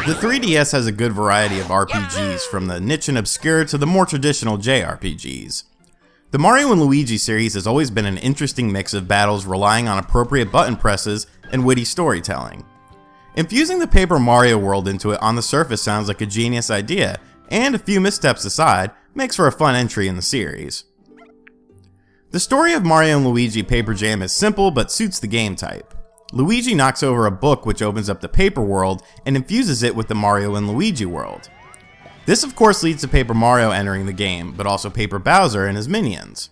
The 3DS has a good variety of RPGs, from the niche and obscure to the more traditional JRPGs. The Mario & Luigi series has always been an interesting mix of battles relying on appropriate button presses and witty storytelling. Infusing the Paper Mario world into it on the surface sounds like a genius idea, and a few missteps aside, makes for a fun entry in the series. The story of Mario & Luigi Paper Jam is simple but suits the game type. Luigi knocks over a book which opens up the Paper world and infuses it with the Mario & Luigi world. This of course leads to Paper Mario entering the game, but also Paper Bowser and his minions.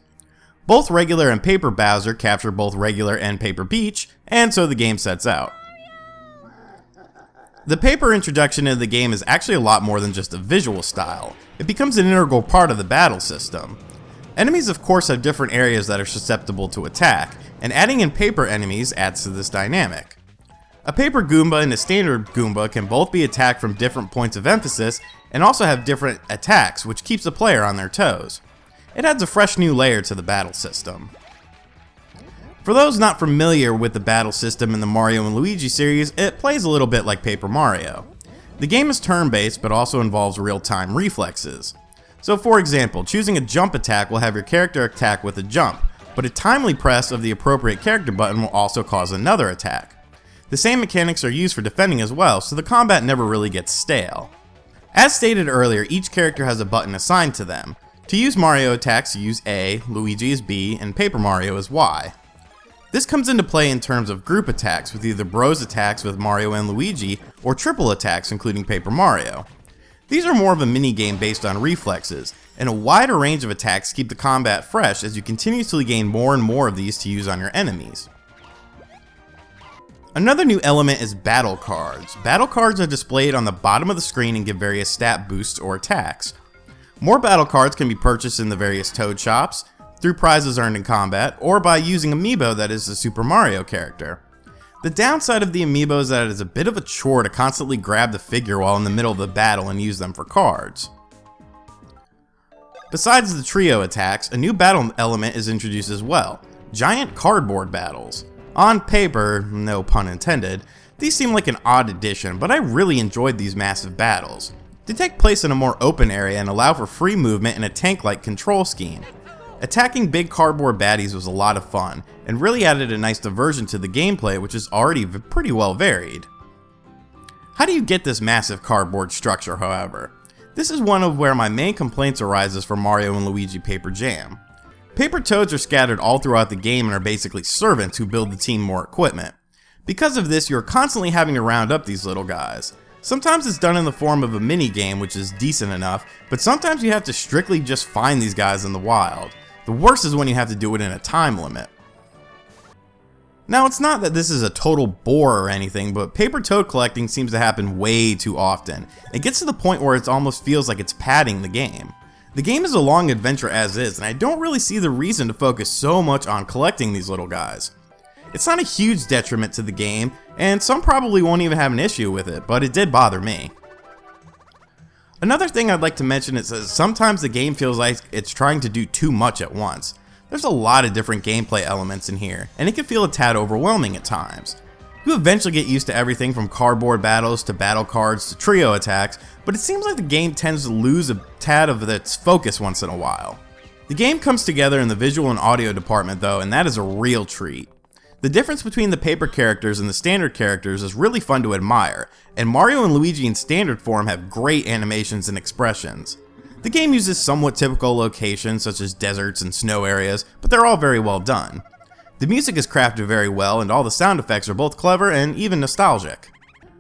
Both Regular and Paper Bowser capture both Regular and Paper Peach, and so the game sets out. The Paper introduction into the game is actually a lot more than just a visual style. It becomes an integral part of the battle system. Enemies of course have different areas that are susceptible to attack, and adding in paper enemies adds to this dynamic. A Paper Goomba and a Standard Goomba can both be attacked from different points of emphasis and also have different attacks, which keeps the player on their toes. It adds a fresh new layer to the battle system. For those not familiar with the battle system in the Mario & Luigi series, it plays a little bit like Paper Mario. The game is turn-based but also involves real-time reflexes. So for example, choosing a jump attack will have your character attack with a jump, but a timely press of the appropriate character button will also cause another attack. The same mechanics are used for defending as well, so the combat never really gets stale. As stated earlier, each character has a button assigned to them. To use Mario attacks, use A, Luigi is B, and Paper Mario is Y. This comes into play in terms of group attacks, with either bros attacks with Mario and Luigi, or triple attacks including Paper Mario. These are more of a mini-game based on reflexes, and a wider range of attacks keep the combat fresh as you continuously gain more and more of these to use on your enemies. Another new element is battle cards. Battle cards are displayed on the bottom of the screen and give various stat boosts or attacks. More battle cards can be purchased in the various Toad shops, through prizes earned in combat, or by using Amiibo that is the Super Mario character. The downside of the Amiibo is that it is a bit of a chore to constantly grab the figure while in the middle of the battle and use them for cards. Besides the trio attacks, a new battle element is introduced as well: giant cardboard battles. On paper, no pun intended, these seem like an odd addition, but I really enjoyed these massive battles. They take place in a more open area and allow for free movement in a tank-like control scheme. Attacking big cardboard baddies was a lot of fun, and really added a nice diversion to the gameplay, which is already pretty well varied. How do you get this massive cardboard structure, however? This is one of where my main complaints arises for Mario & Luigi Paper Jam. Paper Toads are scattered all throughout the game and are basically servants who build the team more equipment. Because of this, you're constantly having to round up these little guys. Sometimes it's done in the form of a mini game, which is decent enough, but sometimes you have to strictly just find these guys in the wild. The worst is when you have to do it in a time limit. Now, it's not that this is a total bore or anything, but Paper Toad collecting seems to happen way too often. It gets to the point where it almost feels like it's padding the game. The game is a long adventure as is, and I don't really see the reason to focus so much on collecting these little guys. It's not a huge detriment to the game, and some probably won't even have an issue with it, but it did bother me. Another thing I'd like to mention is that sometimes the game feels like it's trying to do too much at once. There's a lot of different gameplay elements in here, and it can feel a tad overwhelming at times. You eventually get used to everything from cardboard battles to battle cards to trio attacks, but it seems like the game tends to lose a tad of its focus once in a while. The game comes together in the visual and audio department though, and that is a real treat. The difference between the paper characters and the standard characters is really fun to admire, and Mario and Luigi in standard form have great animations and expressions. The game uses somewhat typical locations such as deserts and snow areas, but they're all very well done. The music is crafted very well, and all the sound effects are both clever and even nostalgic.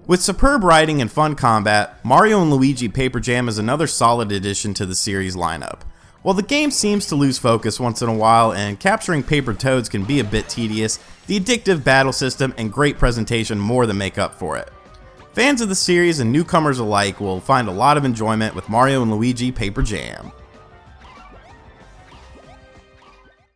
With superb writing and fun combat, Mario & Luigi Paper Jam is another solid addition to the series lineup. While the game seems to lose focus once in a while and capturing paper toads can be a bit tedious, the addictive battle system and great presentation more than make up for it. Fans of the series and newcomers alike will find a lot of enjoyment with Mario & Luigi Paper Jam.